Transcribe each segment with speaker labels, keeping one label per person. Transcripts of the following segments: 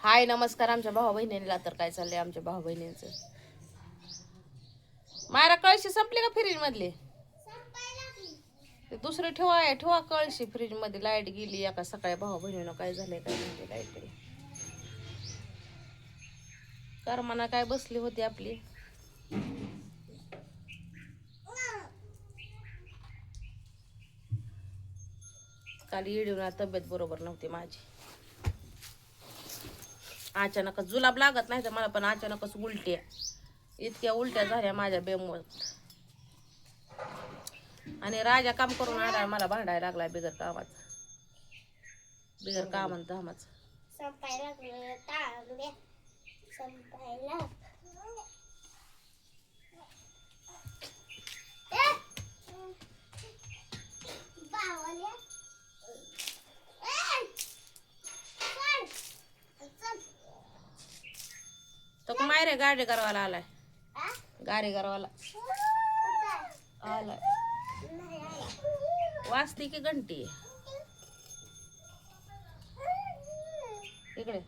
Speaker 1: हाय नमस्कार आमच्या भाऊ बहिणीला. तर काय चाललंय आमच्या भाऊ बहिणींचं? मायरा कळशी संपली का फ्रीज मधली? ते दुसरी ठेवा कळशी फ्रीज मध्ये. लाईट गेली एका सकाळी. भाऊ बहिणीनं काय झालंय काय म्हणजे लाईट करमाना काय बसली होती आपली. काल येडून तब्येत बरोबर नव्हती माझी. अचानकच जुलाब लागत नाही तर मला, पण अचानकच उलट्या. इतक्या उलट्या झाल्या माझ्या बेमोत. आणि राजा काम करून आला, मला भांडायला लागलाय बिगर कामाचा. बिगर कामान धामाच. तो मायरे गाडी करवायला आलाय. गाडी करवायला आलाय. वाजती की घंटी इकडे.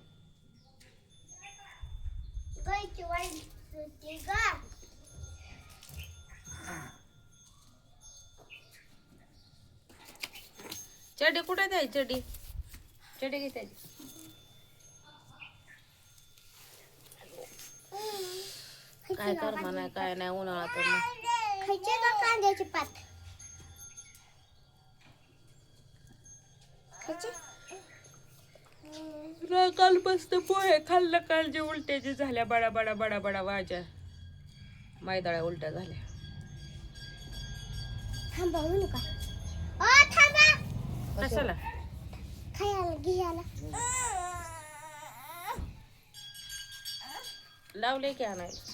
Speaker 1: चडी कुठे द्याय? चडी चडी घे त्याची. काय कर म्हणा काय नाही उन्हाळा तर कांद्याची पात काल मस्त पोहे खाल्लं. काल जे उलट्याची झाल्या बडा बडा बडा बडा वाजा मैदाळ्या उलट्या झाल्या. कशाला लावले की आणायला?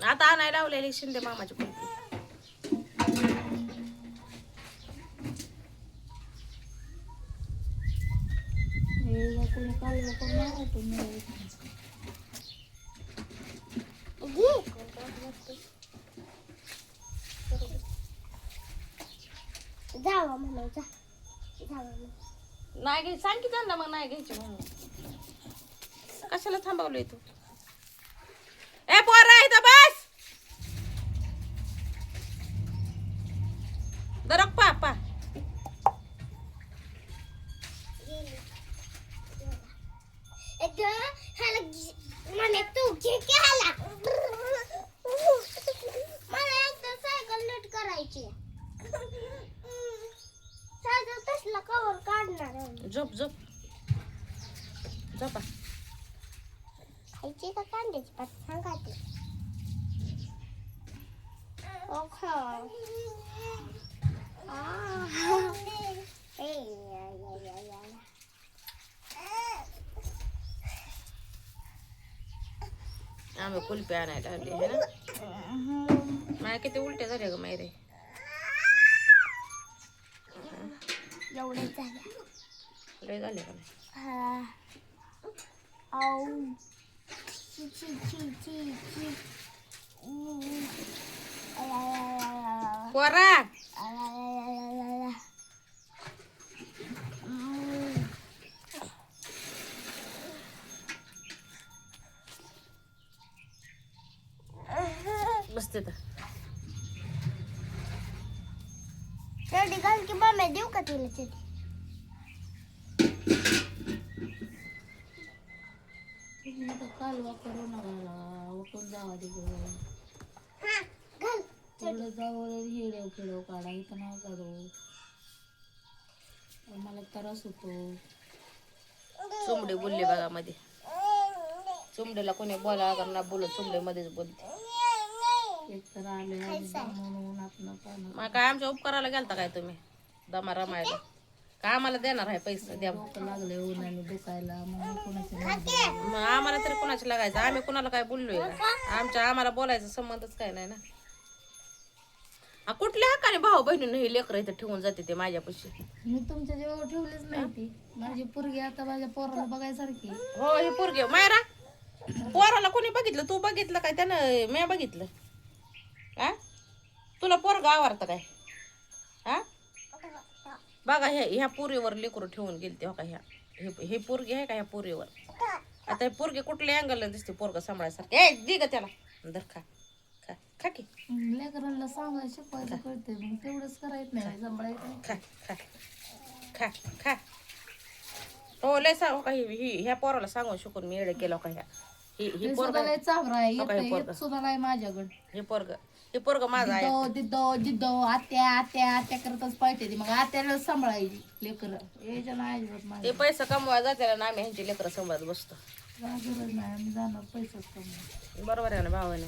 Speaker 1: आता आणायला लावलेली शिंदे मामाची कुलती.
Speaker 2: जावा म्हणायचा
Speaker 1: नाही घ्यायची. सांग की त्यांना मग नाही घ्यायची म्हणून. कशाला थांबवलंय तू? ए पोरा इथं बस. दरक पा
Speaker 2: म्हणे तू घे की हाला. मला एकदा सायकल नीट करायची. सायकल तसला कवर काढणार आहे.
Speaker 1: झोप झोप झोपा.
Speaker 2: खायची का कांद्याची पात सांगा ते. ओके.
Speaker 1: आम्ही कुल्फी आणायला लागली है ना. माझ्या किती उलट्या झाल्या ग मायरे.
Speaker 2: एवढे झाले.
Speaker 1: लय झाले का नाही? पोरा बसते तर.
Speaker 2: चडी घाल की मम्मी. देऊ का तुला चडी?
Speaker 3: कालवा करू नका उठून जावा तिकडे.
Speaker 2: हा घाल.
Speaker 3: तेवढं जावं हिडव खेळव काढा. इथं नाही काढू. मला त्रास होतो.
Speaker 1: चुमडे बोलले बघा मध्ये. चुमडेला कोणी बोला अगर ना बोलत चुमडे मध्येच बोलते.
Speaker 3: एक तर आले म्हणून आपण पाहणं.
Speaker 1: मग काय आमच्या उपकाराला गेलता काय तुम्ही दमा रमायला? का आम्हाला देणार आहे पैसे द्या?
Speaker 3: डोकं लागले उन्हाने दुखायला म्हणून कोणाचे
Speaker 1: मग आम्हाला तरी कोणाचे लागायचं? आम्ही कोणाला काय बोललोय का? आम्हाला बोलायचा संबंधच काय नाही ना. कुठल्या हक्काने भाऊ बहिणीनं हे लेकरं इथं ठेवून जाते ते माझ्यापाशी?
Speaker 3: मी तुमच्या जेव्हा ठेवलीच नाही ती. माझी पोरगी आता माझ्या पोराला बघायसारखी.
Speaker 1: हो हे पोरगे मायरा. पोराला कोणी बघितलं? तू बघितलं काय? त्यानं मी बघितलं. तुला पोरग आवडतं काय? बघा ह्या पुरीवर लेकरू ठेवून गेलते हो का ह्या हे पोरगी आहे का ह्या पुरीवर. आता हे पोरगे कुठल्या अँगलला दिसते पोरग सांभाळायसारखं. ए दे ग त्याला धर खा खा खा की
Speaker 3: लेकरांना सांगायला शिकवायला कळते मग तेवढंच करायचं नाही सांभाळायचं नाही.
Speaker 1: खा खा खा खा. हो लय सांगू का ह्या पोराला सांगून शिकून मी येडे केलं का ह्या ही
Speaker 3: हे
Speaker 1: पोरग
Speaker 3: सुद्धा लय चाभरा आहे
Speaker 1: हो का हे पोरगं?
Speaker 3: येत सुद्धा नाही माझ्याकडे.
Speaker 1: हे पोरग माझं आहे.
Speaker 3: जिद्दो जिद्दो जिद्दो आत्या आत्या आत्या करतच पाहिजे ती. मग आत्याला सांभाळायची लेकर याच्या नाही अजिबात माझ्या
Speaker 1: ते पैसा कमवायला जाते ना आम्ही ह्यांची लेकरं सांभाळत बसतो.
Speaker 3: गरज नाही आम्ही जाणार पैसाच कमी
Speaker 1: बरोबर आहे ना भावाने.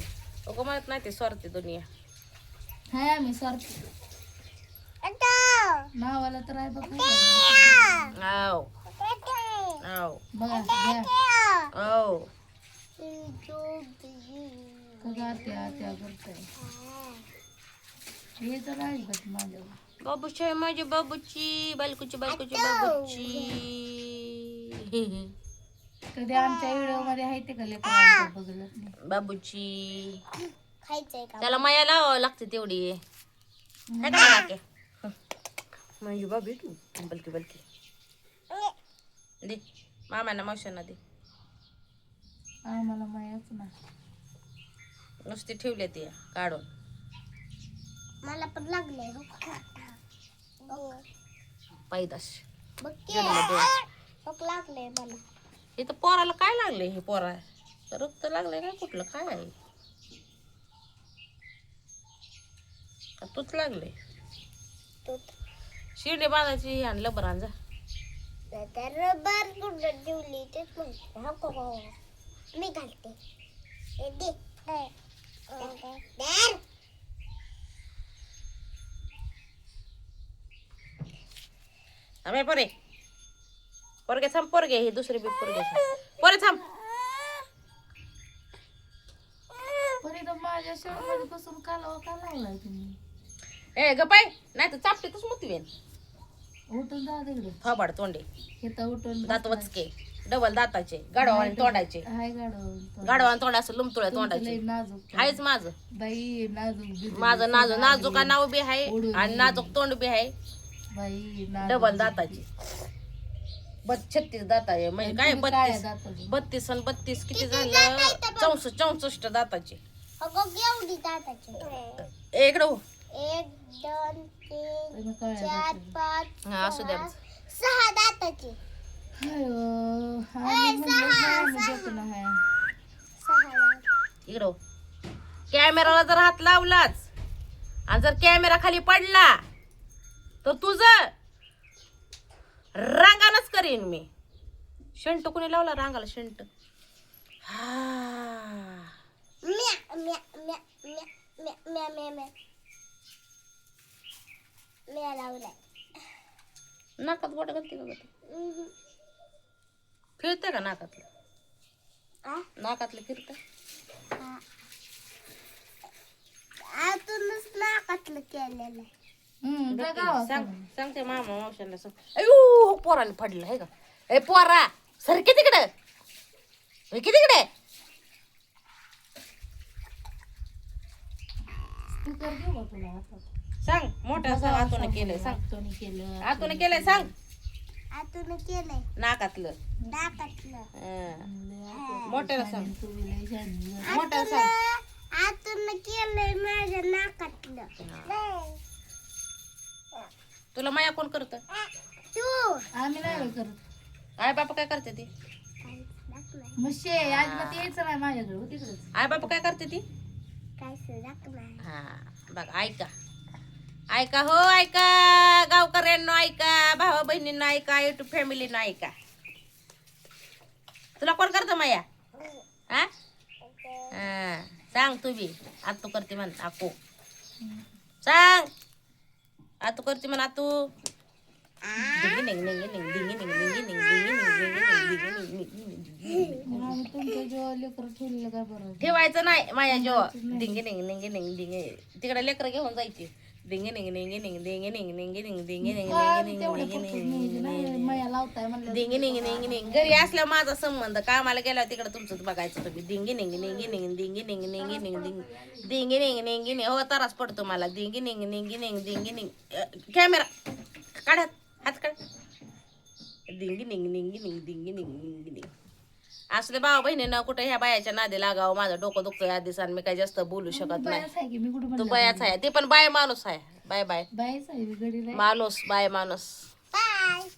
Speaker 1: अगं म्हणत नाही ते स्वार्थी दुनिया.
Speaker 3: हाय आम्ही सारखी नावाला तर आहे बघ
Speaker 1: आव आव
Speaker 3: बघा घ्या
Speaker 1: आव
Speaker 3: का आत्या आत्या करताय हे तर आहे बघ माझ्यावर.
Speaker 1: बाबूची आहे माझी बाबूची बालकुची बाबूची.
Speaker 3: कधी आमच्या व्हिडिओ मध्ये आहे ते का लेकर बघलं नाही.
Speaker 1: बाबूची
Speaker 2: खायचंय का?
Speaker 1: त्याला माया लावावं लागते तेवढी है का नाही? माझी बाबी तू बलकी बलकी दे मामांना मावशांना दे.
Speaker 3: आम्हाला मायाच ना
Speaker 1: नुसती ठेवली ती काढून.
Speaker 2: मला पण लागले
Speaker 1: पैदाश
Speaker 2: लागले मला.
Speaker 1: इथं पोराला काय लागले हे पोरा रक्त लागले काय कुठलं काय आहे का तूच लागले. शिर्डी बांधायची ही आणलं बरं जा.
Speaker 2: रबर कुठं ठेवली तेच म्हणते. मी घालते हे दे. दर.
Speaker 1: आम्ही पोरगे थांब पोरगे हे दुसरे बी पोरे थांब.
Speaker 3: पण इथं माझ्या शर्टमध्ये बसून कालवा का लावलाय तुम्ही.
Speaker 1: ए गपाय नाही तर चापटीतच मोती
Speaker 3: उठून जा तिकडे
Speaker 1: थोबाड तोंडे
Speaker 3: इथं उठून
Speaker 1: दात वचके डबल दाताचे गाडवाने तोंडाचे
Speaker 3: हाय गाडव
Speaker 1: गाडवाने तोंड असं लुमतुळ्या तोंडाचे
Speaker 3: नाजूक
Speaker 1: आहेच माझं
Speaker 3: बाई नाजूक
Speaker 1: माझं नाजूक नाव बी आहे आणि नाजूक तोंड बी आहे.
Speaker 3: बाई
Speaker 1: डबल दाताची 36 दात आहे म्हणजे काय 32 आणि 32 किती झालं 64 दाताचे.
Speaker 2: अगं एवढी दाताची.
Speaker 1: इकडं हो.
Speaker 2: 1 2 3 4 5
Speaker 1: हा असू द्या
Speaker 2: 6 दाताची. 6
Speaker 1: इकडं कॅमेराला जर हात लावलाच आणि जर कॅमेरा खाली पडला तर तुझं रांगानच करीन मी. शंट कुणी लावला रांगाला शंट.
Speaker 2: म्या म्या म्या म्या म्या म्या म्या म्या लावलाय.
Speaker 1: नाकात बोट घालते का फिरते का नाकातलं नाकातलं फिरत
Speaker 2: आतूनच नाकातलं केलेलं आहे.
Speaker 1: सांगते मामा मावशांना सांग. अयो पोराने पडलं आहे का. ए पोरा सरके तिकडे तिकडे
Speaker 3: स्पीकर घेऊ का तुला हातात.
Speaker 1: सांग मोठ्या सांग आतून केलंय सांग आतून केलंय सांग.
Speaker 2: आतून केलंय
Speaker 1: नाकातलं
Speaker 2: नाकातलं.
Speaker 1: मोठ्याला सांग मोठ्याला
Speaker 2: आतून
Speaker 1: सांग.
Speaker 2: आतून केलंय माझ्या नाकातलं.
Speaker 1: तुला माया कोण करत.
Speaker 2: तू
Speaker 3: आम्ही नाही करत.
Speaker 1: आई बापा काय करते ती.
Speaker 3: मग शे अजिबात यायचं नाही माझ्याकडे तिकडेच.
Speaker 1: आई बापा काय करते ती.
Speaker 2: काय सुराक नाही.
Speaker 1: हा बघ ऐका ऐका हो ऐका गावकऱ्यांनो ऐका भावा बहिणींना ऐका युट्यूब फॅमिलीनं ऐका. तुला कोण करत माया हा हा सांग तू बी आतू करते म्हण आको सांग आतू करते म्हण आतू.
Speaker 3: तुमच्या जेव्हा लेकर ठेवलेलं काय बरं.
Speaker 1: ठेवायचं नाही माझ्या जेव्हा डिंगे निंग निंगे निंग डिंगे तिकडे लेकरं घेऊन जायची. डिंगे निंग निंगे निंग डिंगे निंग निंगे निंग डिंगे निंग
Speaker 3: माया लावताय म्हणलं
Speaker 1: डिंगे निंग निंग निंग घरी असल्या माझा संबंध कामाला गेला तिकडे तुमचं बघायचं तुम्ही. डिंगे निंग निंगे निंग डिंगे निंग निंगे निंग डिंग डिंगे निंग निंगे निंग हो तारास पडतो मला. डिंगे निंग निंगे निंग डिंगे निंग कॅमेरा काढत निंग निंग निंग निंग दिंग निंग निंग निंग. असले भाऊ बहिणीनं कुठे ह्या बायाच्या नादी लागावं. माझं डोकं दुखतंय आधीच आणि मी काही जास्त बोलू शकत नाही.
Speaker 3: बायाच आहे की मी कुठं
Speaker 1: तू
Speaker 3: म्हणलं
Speaker 1: बायाच आहे, ते पण बाय माणूस आहे. बाय बाय
Speaker 3: बायच आहे मी गडीला
Speaker 1: माणूस, बाय माणूस.
Speaker 2: बाय